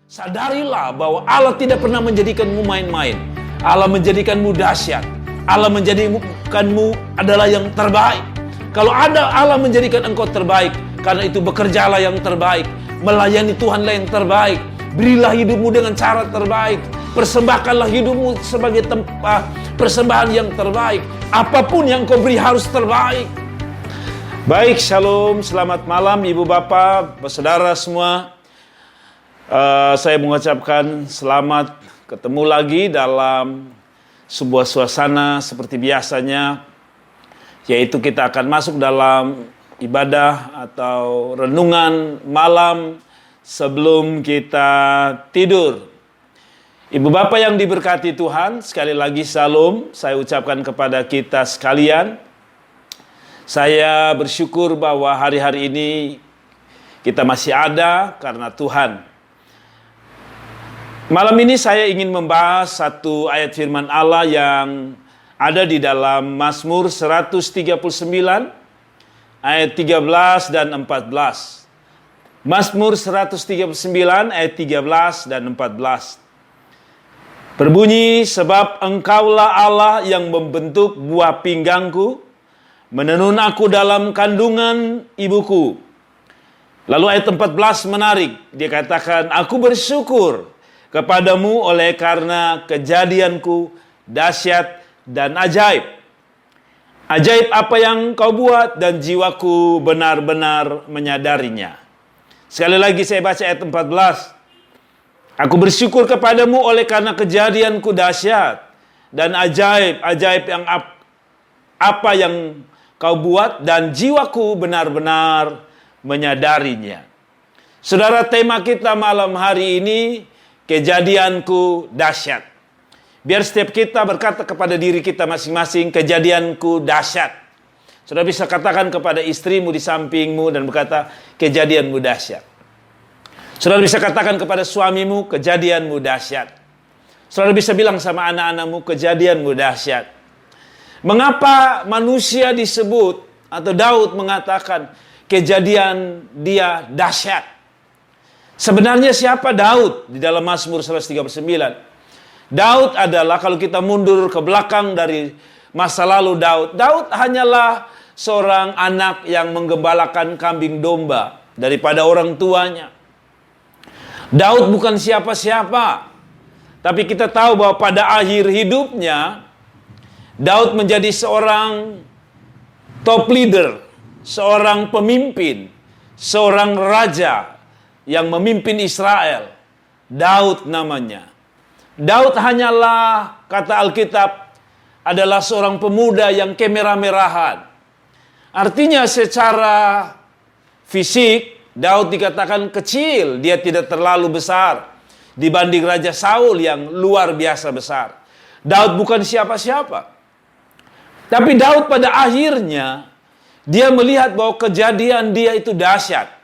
Sadarilah bahwa Allah tidak pernah menjadikanmu main-main. Allah menjadikanmu dahsyat. Allah menjadikanmu adalah yang terbaik. Kalau ada Allah menjadikan engkau terbaik, karena itu bekerjalah yang terbaik, melayani Tuhanlah yang terbaik. Berilah hidupmu dengan cara terbaik. Persembahkanlah hidupmu sebagai persembahan yang terbaik. Apapun yang kau beri harus terbaik. Baik, shalom, selamat malam ibu bapak, saudara semua. Saya mengucapkan selamat ketemu lagi dalam sebuah suasana seperti biasanya, yaitu kita akan masuk dalam ibadah atau renungan malam sebelum kita tidur. Ibu bapak yang diberkati Tuhan, sekali lagi shalom saya ucapkan kepada kita sekalian. Saya bersyukur bahwa hari-hari ini kita masih ada karena Tuhan. Malam ini saya ingin membahas satu ayat firman Allah yang ada di dalam Mazmur 139 ayat 13 dan 14. Mazmur 139 ayat 13 dan 14. Berbunyi, sebab engkaulah Allah yang membentuk buah pinggangku, menenun aku dalam kandungan ibuku. Lalu ayat 14 menarik. Dia katakan, aku bersyukur kepadamu oleh karena kejadianku dahsyat dan ajaib. Ajaib apa yang kau buat dan jiwaku benar-benar menyadarinya. Sekali lagi saya baca ayat 14. Aku bersyukur kepadamu oleh karena kejadianku dahsyat dan ajaib. Ajaib yang apa yang kau buat dan jiwaku benar-benar menyadarinya. Saudara, tema kita malam hari ini, kejadianku dahsyat. Biar setiap kita berkata kepada diri kita masing-masing, kejadianku dahsyat. Saudara bisa katakan kepada istrimu di sampingmu dan berkata, kejadianmu dahsyat. Saudara bisa katakan kepada suamimu, kejadianmu dahsyat. Saudara bisa bilang sama anak-anakmu, kejadianmu dahsyat. Mengapa manusia disebut atau Daud mengatakan kejadian dia dahsyat? Sebenarnya siapa Daud di dalam Mazmur 139? Daud adalah, kalau kita mundur ke belakang dari masa lalu Daud hanyalah seorang anak yang menggembalakan kambing domba daripada orang tuanya. Daud bukan siapa-siapa. Tapi kita tahu bahwa pada akhir hidupnya Daud menjadi seorang top leader, seorang pemimpin, seorang raja yang memimpin Israel. Daud namanya. Daud hanyalah, kata Alkitab, adalah seorang pemuda yang kemerah-merahan. Artinya secara fisik, Daud dikatakan kecil. Dia tidak terlalu besar dibanding Raja Saul yang luar biasa besar. Daud bukan siapa-siapa. Tapi Daud pada akhirnya, dia melihat bahwa kejadian dia itu dahsyat.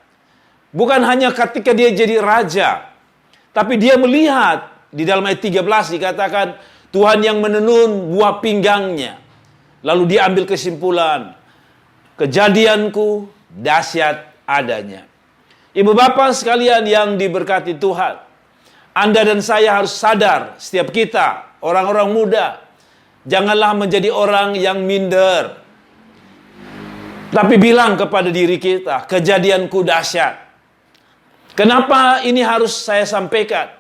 Bukan hanya ketika dia jadi raja, tapi dia melihat di dalam ayat 13 dikatakan Tuhan yang menenun buah pinggangnya. Lalu dia ambil kesimpulan, kejadianku dahsyat adanya. Ibu bapak sekalian yang diberkati Tuhan, Anda dan saya harus sadar, setiap kita, orang-orang muda, janganlah menjadi orang yang minder. Tapi bilang kepada diri kita, kejadianku dahsyat. Kenapa ini harus saya sampaikan?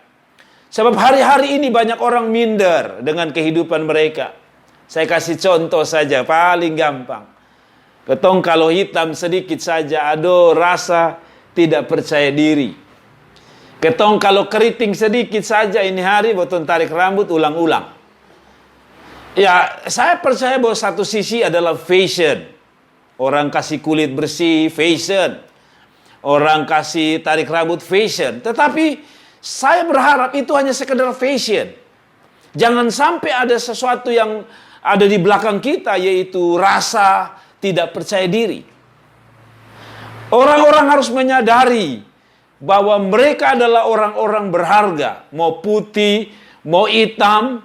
Sebab hari-hari ini banyak orang minder dengan kehidupan mereka. Saya kasih contoh saja, paling gampang. Ketong kalau hitam sedikit saja, aduh rasa tidak percaya diri. Ketong kalau keriting sedikit saja, ini hari botol tarik rambut ulang-ulang. Ya, saya percaya bahwa satu sisi adalah fashion. Orang kasih kulit bersih, fashion. Orang kasih tarik rambut, fashion. Tetapi saya berharap itu hanya sekedar fashion. Jangan sampai ada sesuatu yang ada di belakang kita, yaitu rasa tidak percaya diri. Orang-orang harus menyadari bahwa mereka adalah orang-orang berharga. Mau putih, mau hitam,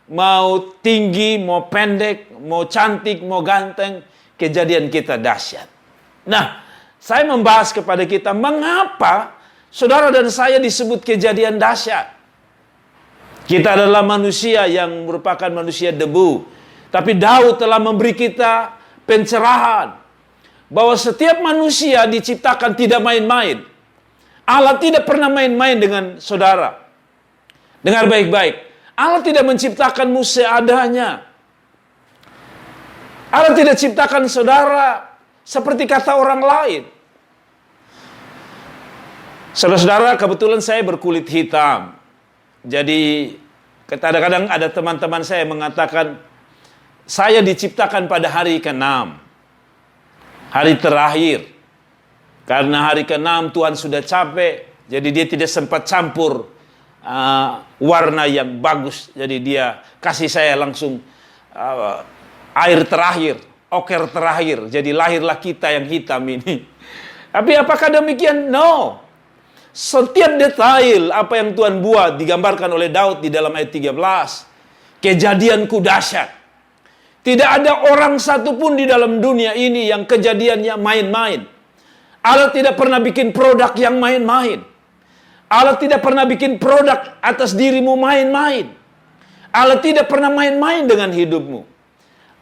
mau tinggi, mau pendek, mau cantik, mau ganteng. Kejadian kita dahsyat. Nah, saya membahas kepada kita mengapa Saudara dan saya disebut kejadian dahsyat. Kita adalah manusia yang merupakan manusia debu. Tapi Daud telah memberi kita pencerahan bahwa setiap manusia diciptakan tidak main-main. Allah tidak pernah main-main dengan saudara. Dengar baik-baik. Allah tidak menciptakanmu seadanya. Allah tidak ciptakan saudara seperti kata orang lain. Saudara-saudara, kebetulan saya berkulit hitam. Jadi kadang-kadang ada teman-teman saya mengatakan, saya diciptakan pada hari ke-6. Hari terakhir. Karena hari ke-6 Tuhan sudah capek. Jadi dia tidak sempat campur warna yang bagus. Jadi dia kasih saya langsung air terakhir. Oker terakhir. Jadi lahirlah kita yang hitam ini. Tapi apakah demikian? No. Setiap detail apa yang Tuhan buat digambarkan oleh Daud di dalam ayat 13. Kejadianku dahsyat. Tidak ada orang satupun di dalam dunia ini yang kejadiannya main-main. Allah tidak pernah bikin produk yang main-main. Allah tidak pernah bikin produk atas dirimu main-main. Allah tidak pernah main-main dengan hidupmu.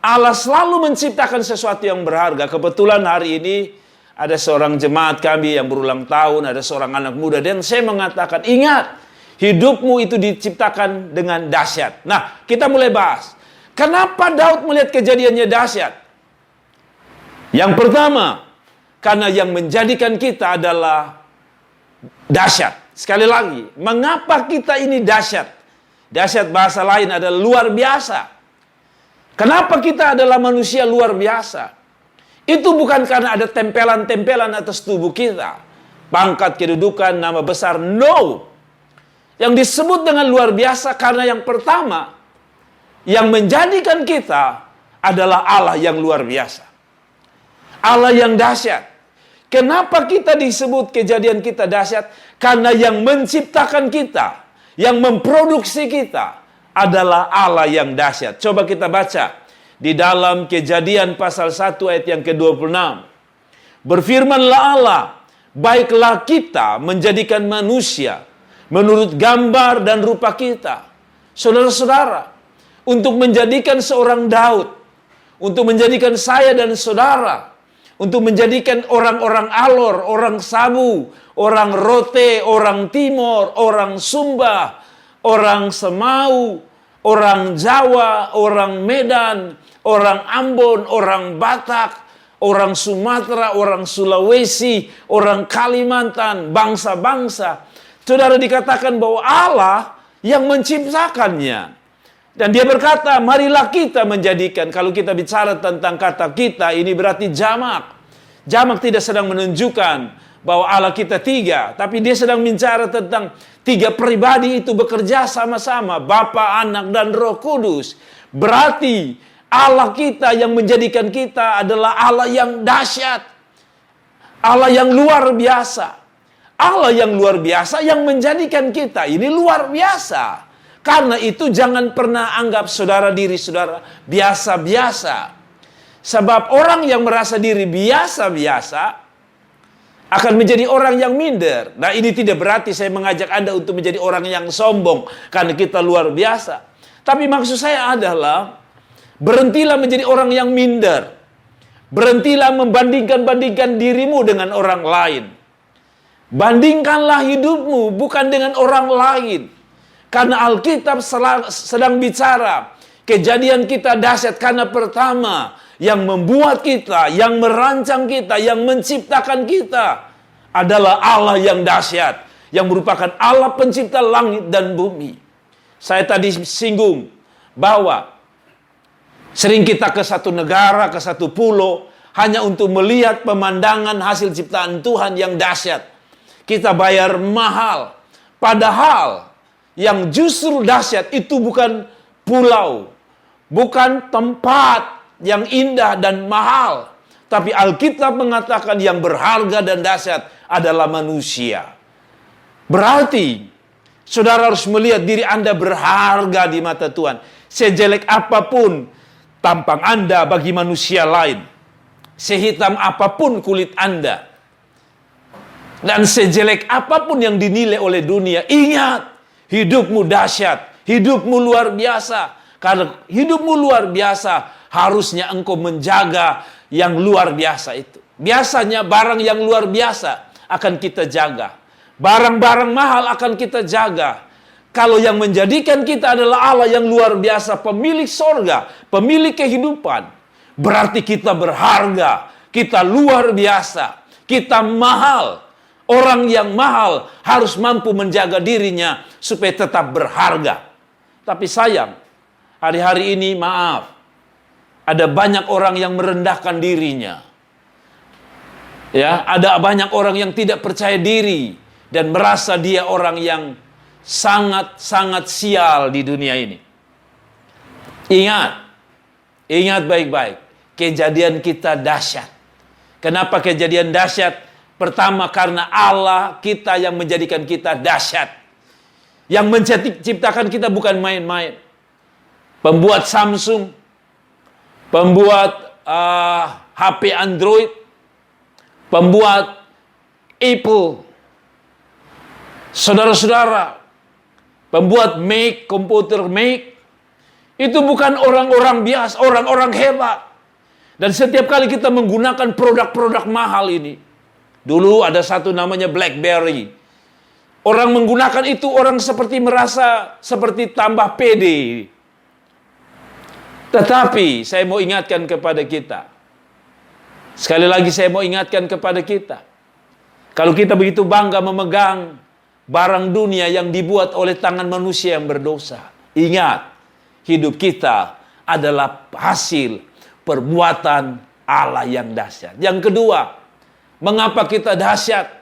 Allah selalu menciptakan sesuatu yang berharga. Kebetulan hari ini ada seorang jemaat kami yang berulang tahun, ada seorang anak muda, dan saya mengatakan, ingat, hidupmu itu diciptakan dengan dahsyat. Nah, kita mulai bahas. Kenapa Daud melihat kejadiannya dahsyat? Yang pertama, karena yang menjadikan kita adalah dahsyat. Sekali lagi, mengapa kita ini dahsyat? Dahsyat bahasa lain adalah luar biasa. Kenapa kita adalah manusia luar biasa? Itu bukan karena ada tempelan-tempelan atas tubuh kita. Pangkat, kedudukan, nama besar. No. Yang disebut dengan luar biasa karena yang pertama, yang menjadikan kita adalah Allah yang luar biasa. Allah yang dahsyat. Kenapa kita disebut kejadian kita dahsyat? Karena yang menciptakan kita, yang memproduksi kita adalah Allah yang dahsyat. Coba kita baca di dalam Kejadian pasal 1 ayat yang ke-26. Berfirmanlah Allah, baiklah kita menjadikan manusia menurut gambar dan rupa kita. Saudara-saudara, untuk menjadikan seorang Daud, untuk menjadikan saya dan saudara, untuk menjadikan orang-orang Alor, orang Sabu, orang Rote, orang Timor, orang Sumba, orang Semau, orang Jawa, orang Medan, orang Ambon, orang Batak, orang Sumatera, orang Sulawesi, orang Kalimantan, bangsa-bangsa. Saudara, dikatakan bahwa Allah yang menciptakannya. Dan dia berkata, marilah kita menjadikan. Kalau kita bicara tentang kata kita, ini berarti jamak. Jamak tidak sedang menunjukkan bahwa Allah kita tiga. Tapi dia sedang bicara tentang tiga pribadi itu bekerja sama-sama. Bapa, Anak, dan Roh Kudus. Berarti Allah kita yang menjadikan kita adalah Allah yang dahsyat. Allah yang luar biasa. Allah yang luar biasa yang menjadikan kita ini luar biasa. Karena itu jangan pernah anggap saudara diri saudara biasa-biasa. Sebab orang yang merasa diri biasa-biasa akan menjadi orang yang minder. Nah, ini tidak berarti saya mengajak Anda untuk menjadi orang yang sombong karena kita luar biasa. Tapi maksud saya adalah berhentilah menjadi orang yang minder. Berhentilah membandingkan dirimu dengan orang lain. Bandingkanlah hidupmu bukan dengan orang lain. Karena Alkitab sedang bicara kejadian kita dahsyat karena pertama yang membuat kita, yang merancang kita, yang menciptakan kita adalah Allah yang dahsyat, yang merupakan Allah pencipta langit dan bumi. Saya tadi singgung bahwa sering kita ke satu negara, ke satu pulau hanya untuk melihat pemandangan hasil ciptaan Tuhan yang dahsyat. Kita bayar mahal, padahal yang justru dahsyat itu bukan pulau, bukan tempat yang indah dan mahal. Tapi Alkitab mengatakan yang berharga dan dahsyat adalah manusia. Berarti, saudara harus melihat diri Anda berharga di mata Tuhan. Sejelek apapun tampang Anda bagi manusia lain. Sehitam apapun kulit Anda. Dan sejelek apapun yang dinilai oleh dunia, ingat, hidupmu dahsyat, hidupmu luar biasa. Karena hidupmu luar biasa, harusnya engkau menjaga yang luar biasa itu. Biasanya barang yang luar biasa akan kita jaga. Barang-barang mahal akan kita jaga. Kalau yang menjadikan kita adalah Allah yang luar biasa, pemilik sorga, pemilik kehidupan, berarti kita berharga, kita luar biasa, kita mahal. Orang yang mahal harus mampu menjaga dirinya supaya tetap berharga. Tapi sayang, hari-hari ini maaf, ada banyak orang yang merendahkan dirinya. Ya, ada banyak orang yang tidak percaya diri dan merasa dia orang yang sangat-sangat sial di dunia ini. Ingat baik-baik, kejadian kita dahsyat. Kenapa kejadian dahsyat? Pertama, karena Allah kita yang menjadikan kita dahsyat. Yang menciptakan kita bukan main-main. Pembuat Samsung, pembuat HP Android, pembuat Apple, saudara-saudara, pembuat Mac, komputer Mac, itu bukan orang-orang biasa, orang-orang hebat. Dan setiap kali kita menggunakan produk-produk mahal ini, dulu ada satu namanya BlackBerry. Orang menggunakan itu, orang seperti merasa seperti tambah pede. Tetapi saya mau ingatkan kepada kita. Sekali lagi saya mau ingatkan kepada kita. Kalau kita begitu bangga memegang barang dunia yang dibuat oleh tangan manusia yang berdosa, ingat, hidup kita adalah hasil perbuatan Allah yang dahsyat. Yang kedua, mengapa kita dahsyat?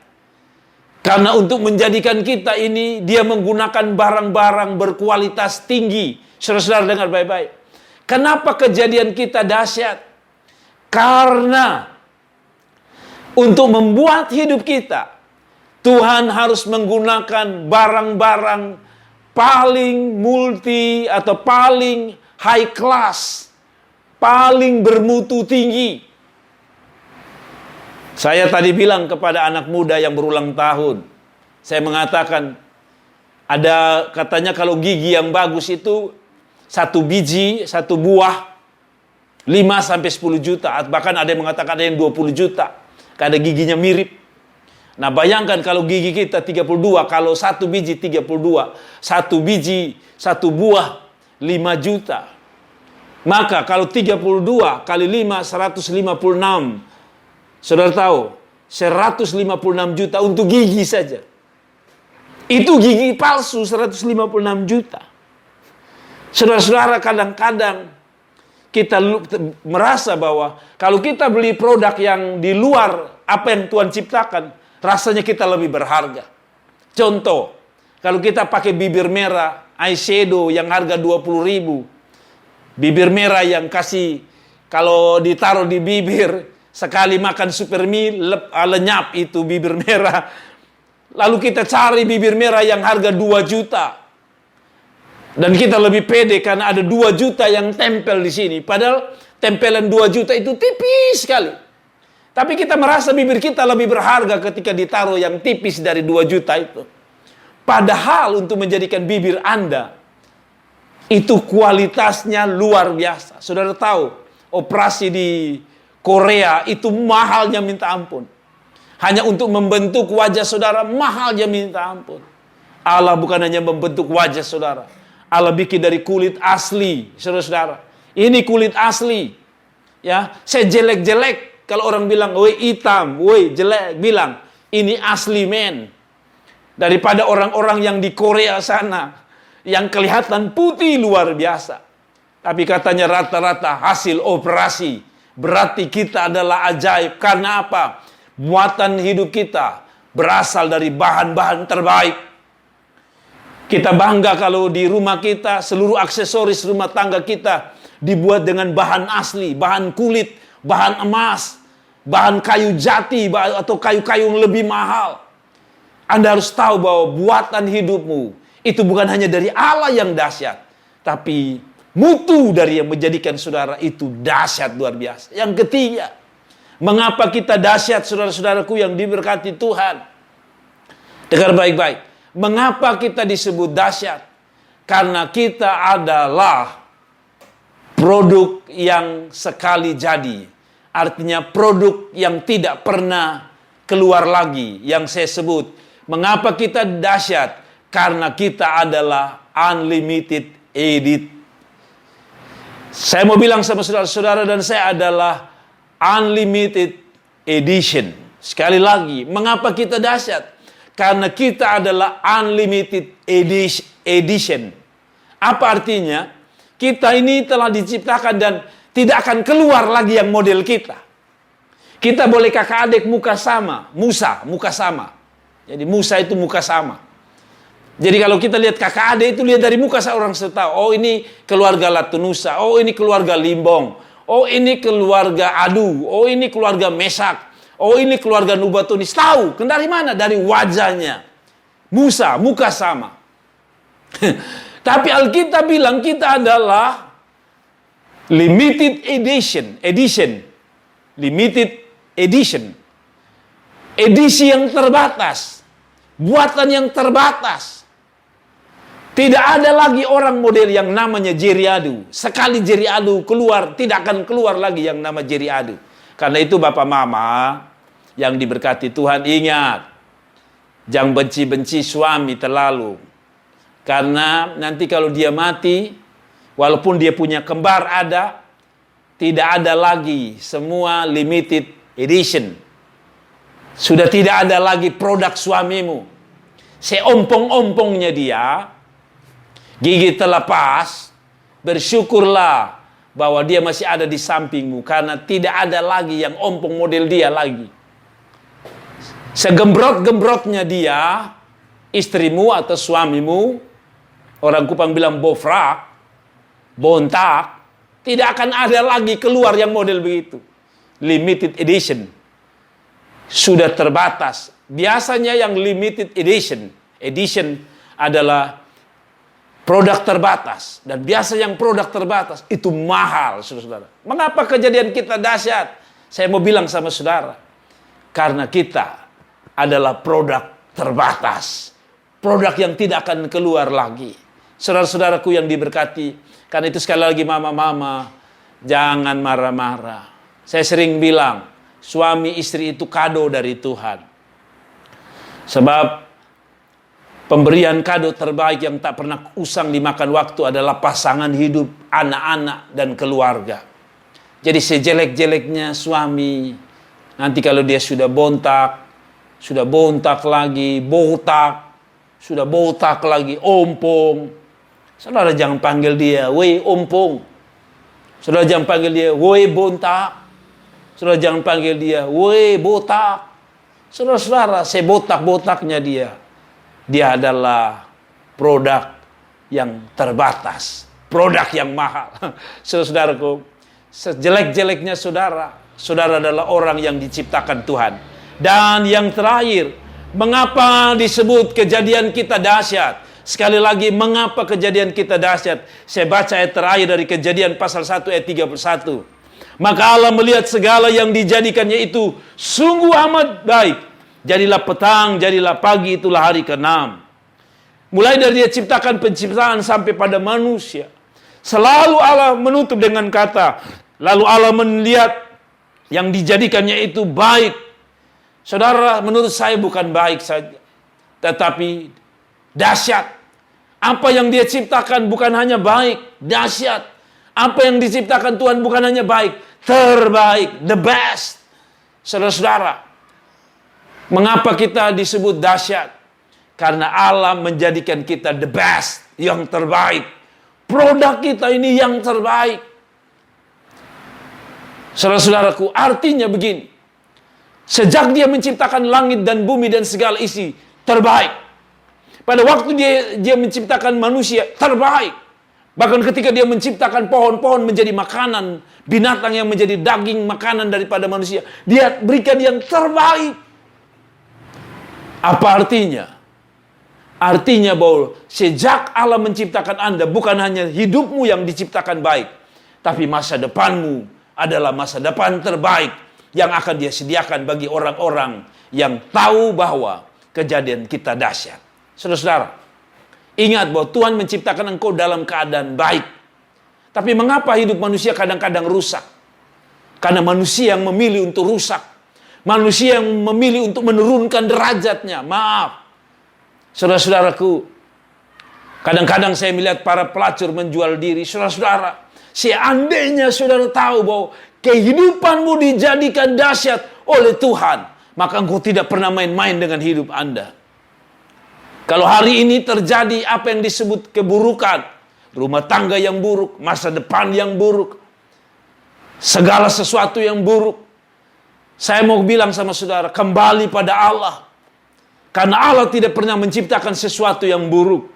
Karena untuk menjadikan kita ini, dia menggunakan barang-barang berkualitas tinggi. Saudara-saudara dengar baik-baik. Kenapa kejadian kita dahsyat? Karena untuk membuat hidup kita, Tuhan harus menggunakan barang-barang paling multi atau paling high class, paling bermutu tinggi. Saya tadi bilang kepada anak muda yang berulang tahun, saya mengatakan, ada katanya kalau gigi yang bagus itu, satu biji, satu buah, 5-10 juta. Bahkan ada yang mengatakan ada yang 20 juta. Karena giginya mirip. Nah bayangkan kalau gigi kita 32, kalau satu biji 32, satu biji, satu buah 5 juta. Maka kalau 32 kali 5, 156. Saudara tahu, 156 juta untuk gigi saja. Itu gigi palsu 156 juta. Saudara-saudara, kadang-kadang kita merasa bahwa kalau kita beli produk yang di luar apa yang Tuhan ciptakan, rasanya kita lebih berharga. Contoh, kalau kita pakai bibir merah, eyeshadow yang harga 20.000, bibir merah yang kasih, kalau ditaruh di bibir, sekali makan super mie, lenyap itu bibir merah. Lalu kita cari bibir merah yang harga 2 juta. Dan kita lebih pede karena ada 2 juta yang tempel di sini. Padahal tempelan 2 juta itu tipis sekali. Tapi kita merasa bibir kita lebih berharga ketika ditaruh yang tipis dari 2 juta itu. Padahal untuk menjadikan bibir Anda, itu kualitasnya luar biasa. Saudara tahu, operasi di Korea itu mahalnya minta ampun. Hanya untuk membentuk wajah saudara, mahalnya minta ampun. Allah bukan hanya membentuk wajah saudara, Allah bikin dari kulit asli, saudara-saudara. Ini kulit asli. Ya, saya jelek-jelek kalau orang bilang, "Woi hitam, woi jelek," bilang, "Ini asli men." Daripada orang-orang yang di Korea sana yang kelihatan putih luar biasa. Tapi katanya rata-rata hasil operasi. Berarti kita adalah ajaib. Karena apa? Buatan hidup kita berasal dari bahan-bahan terbaik. Kita bangga kalau di rumah kita, seluruh aksesoris rumah tangga kita dibuat dengan bahan asli, bahan kulit, bahan emas, bahan kayu jati, atau kayu-kayu yang lebih mahal. Anda harus tahu bahwa buatan hidupmu itu bukan hanya dari Allah yang dahsyat, tapi mutu dari yang menjadikan saudara itu dahsyat luar biasa. Yang ketiga, mengapa kita dahsyat, saudara-saudaraku yang diberkati Tuhan? Dengar baik-baik. Mengapa kita disebut dahsyat? Karena kita adalah produk yang sekali jadi. Artinya produk yang tidak pernah keluar lagi. Yang saya sebut. Mengapa kita dahsyat? Karena kita adalah unlimited edit. Saya mau bilang sama saudara-saudara, dan saya adalah unlimited edition. Sekali lagi, mengapa kita dahsyat? Karena kita adalah unlimited edition. Apa artinya? Kita ini telah diciptakan dan tidak akan keluar lagi yang model kita. Kita boleh kakak adik muka sama. Muka sama. Jadi Musa itu muka sama. Jadi kalau kita lihat kakak adik itu lihat dari muka seorang tahu. Oh ini keluarga Latunusa. Oh ini keluarga Limbong. Oh ini keluarga Adu. Oh ini keluarga Mesak. Oh ini keluarga Nubatunis. Tahu. Dari mana? Dari wajahnya. Musa, muka sama. Tapi Alkitab bilang kita adalah limited edition. Limited edition. Edisi yang terbatas. Buatan yang terbatas. Tidak ada lagi orang model yang namanya Jerry Adu. Sekali Jerry Adu keluar, tidak akan keluar lagi yang nama Jerry Adu. Karena itu Bapak Mama yang diberkati Tuhan, ingat. Jangan benci-benci suami terlalu. Karena nanti kalau dia mati, walaupun dia punya kembar ada, tidak ada lagi semua limited edition. Sudah tidak ada lagi produk suamimu. Seompong-ompongnya dia, gigi terlepas, bersyukurlah bahwa dia masih ada di sampingmu. Karena tidak ada lagi yang ompong model dia lagi. Segembrot-gembrotnya dia, istrimu atau suamimu, orang Kupang bilang bofrak, bontak, tidak akan ada lagi keluar yang model begitu. Limited edition. Sudah terbatas. Biasanya yang limited edition adalah produk terbatas. Dan biasa yang produk terbatas itu mahal, saudara-saudara. Mengapa kejadian kita dahsyat? Saya mau bilang sama saudara. Karena kita adalah produk terbatas. Produk yang tidak akan keluar lagi. Saudara-saudaraku yang diberkati. Karena itu sekali lagi mama-mama, jangan marah-marah. Saya sering bilang, suami istri itu kado dari Tuhan. Sebab pemberian kado terbaik yang tak pernah usang dimakan waktu adalah pasangan hidup, anak-anak, dan keluarga. Jadi sejelek-jeleknya suami, nanti kalau dia sudah bontak lagi, sudah botak lagi, ompong. Saudara jangan panggil dia, woi ompong. Saudara jangan panggil dia, woi bontak. Saudara jangan panggil dia, woi botak. Saudara-saudara, sebotak-botaknya dia. Dia adalah produk yang terbatas. Produk yang mahal. Saudara-saudaraku, sejelek-jeleknya saudara, saudara adalah orang yang diciptakan Tuhan. Dan yang terakhir, mengapa disebut kejadian kita dahsyat? Sekali lagi, mengapa kejadian kita dahsyat? Saya baca ayat terakhir dari Kejadian pasal 1 ayat 31. Maka Allah melihat segala yang dijadikannya itu sungguh amat baik. Jadilah petang, jadilah pagi, itulah hari ke-6. Mulai dari dia ciptakan penciptaan sampai pada manusia. Selalu Allah menutup dengan kata, lalu Allah melihat yang dijadikannya itu baik. Saudara, menurut saya bukan baik saja, tetapi dahsyat. Apa yang dia ciptakan bukan hanya baik, dahsyat. Apa yang diciptakan Tuhan bukan hanya baik, terbaik, the best. Saudara-saudara, mengapa kita disebut dahsyat? Karena Allah menjadikan kita the best, yang terbaik. Produk kita ini yang terbaik. Saudara-saudaraku, artinya begini. Sejak dia menciptakan langit dan bumi dan segala isi, terbaik. Pada waktu dia menciptakan manusia, terbaik. Bahkan ketika dia menciptakan pohon-pohon menjadi makanan, binatang yang menjadi daging makanan daripada manusia, dia berikan yang terbaik. Apa artinya? Artinya bahwa sejak Allah menciptakan Anda, bukan hanya hidupmu yang diciptakan baik, tapi masa depanmu adalah masa depan terbaik yang akan dia sediakan bagi orang-orang yang tahu bahwa kejadian kita dahsyat. Saudara-saudara, ingat bahwa Tuhan menciptakan engkau dalam keadaan baik. Tapi mengapa hidup manusia kadang-kadang rusak? Karena manusia yang memilih untuk rusak. Manusia yang memilih untuk menurunkan derajatnya. Maaf. Saudara-saudaraku, kadang-kadang saya melihat para pelacur menjual diri. Saudara-saudara, seandainya saudara tahu bahwa kehidupanmu dijadikan dahsyat oleh Tuhan, maka engkau tidak pernah main-main dengan hidup Anda. Kalau hari ini terjadi apa yang disebut keburukan, rumah tangga yang buruk, masa depan yang buruk, segala sesuatu yang buruk, saya mau bilang sama saudara, kembali pada Allah. Karena Allah tidak pernah menciptakan sesuatu yang buruk.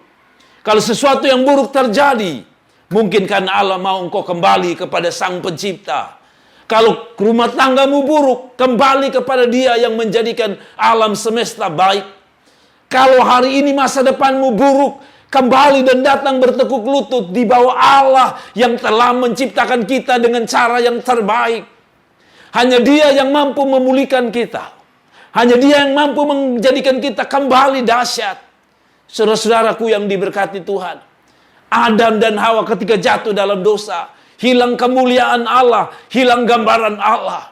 Kalau sesuatu yang buruk terjadi, mungkin karena Allah mau engkau kembali kepada Sang Pencipta. Kalau rumah tanggamu buruk, kembali kepada Dia yang menjadikan alam semesta baik. Kalau hari ini masa depanmu buruk, kembali dan datang bertekuk lutut di bawah Allah yang telah menciptakan kita dengan cara yang terbaik. Hanya Dia yang mampu memulihkan kita. Hanya Dia yang mampu menjadikan kita kembali dahsyat. Saudara-saudaraku yang diberkati Tuhan, Adam dan Hawa ketika jatuh dalam dosa, hilang kemuliaan Allah, hilang gambaran Allah.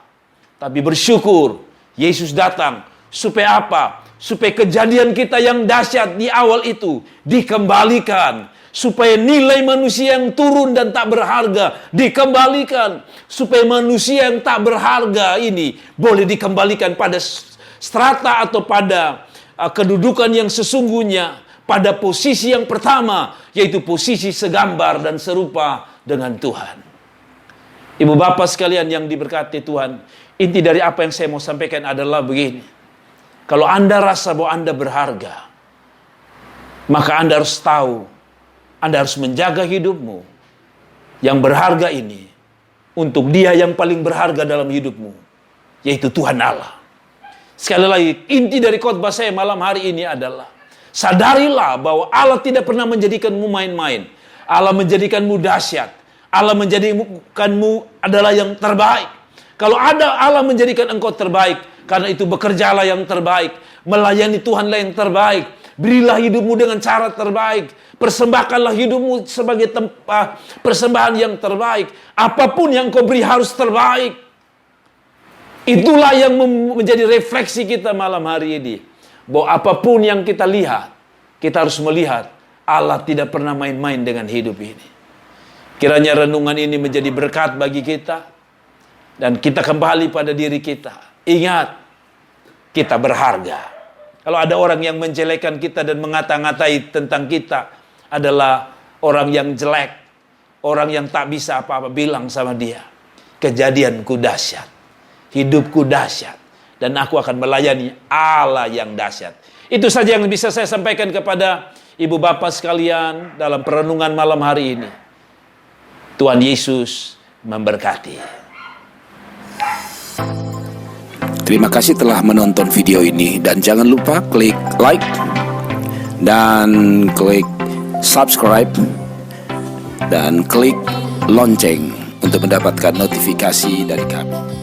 Tapi bersyukur, Yesus datang. Supaya apa? Supaya kejadian kita yang dahsyat di awal itu dikembalikan. Supaya nilai manusia yang turun dan tak berharga dikembalikan. Supaya manusia yang tak berharga ini boleh dikembalikan pada strata atau pada kedudukan yang sesungguhnya, pada posisi yang pertama, yaitu posisi segambar dan serupa dengan Tuhan. Ibu bapak sekalian yang diberkati Tuhan, inti dari apa yang saya mau sampaikan adalah begini. Kalau Anda rasa bahwa Anda berharga, maka Anda harus tahu, Anda harus menjaga hidupmu yang berharga ini untuk Dia yang paling berharga dalam hidupmu, yaitu Tuhan Allah. Sekali lagi, inti dari khotbah saya malam hari ini adalah, sadarilah bahwa Allah tidak pernah menjadikanmu main-main. Allah menjadikanmu dahsyat. Allah menjadikanmu adalah yang terbaik. Kalau ada Allah menjadikan engkau terbaik, karena itu bekerjalah yang terbaik. Melayani Tuhanlah yang terbaik. Berilah hidupmu dengan cara terbaik. Persembahkanlah hidupmu sebagai persembahan yang terbaik. Apapun yang kau beri harus terbaik. Itulah yang menjadi refleksi kita malam hari ini. Bahwa apapun yang kita lihat, kita harus melihat Allah tidak pernah main-main dengan hidup ini. Kiranya renungan ini menjadi berkat bagi kita. Dan kita kembali pada diri kita. Ingat, kita berharga. Kalau ada orang yang menjelekan kita dan mengata-ngatai tentang kita adalah orang yang jelek, orang yang tak bisa apa-apa, bilang sama dia, kejadianku dahsyat, hidupku dahsyat, dan aku akan melayani Allah yang dahsyat. Itu saja yang bisa saya sampaikan kepada ibu bapak sekalian dalam perenungan malam hari ini. Tuhan Yesus memberkati. Terima kasih telah menonton video ini, dan jangan lupa klik like dan klik subscribe dan klik lonceng untuk mendapatkan notifikasi dari kami.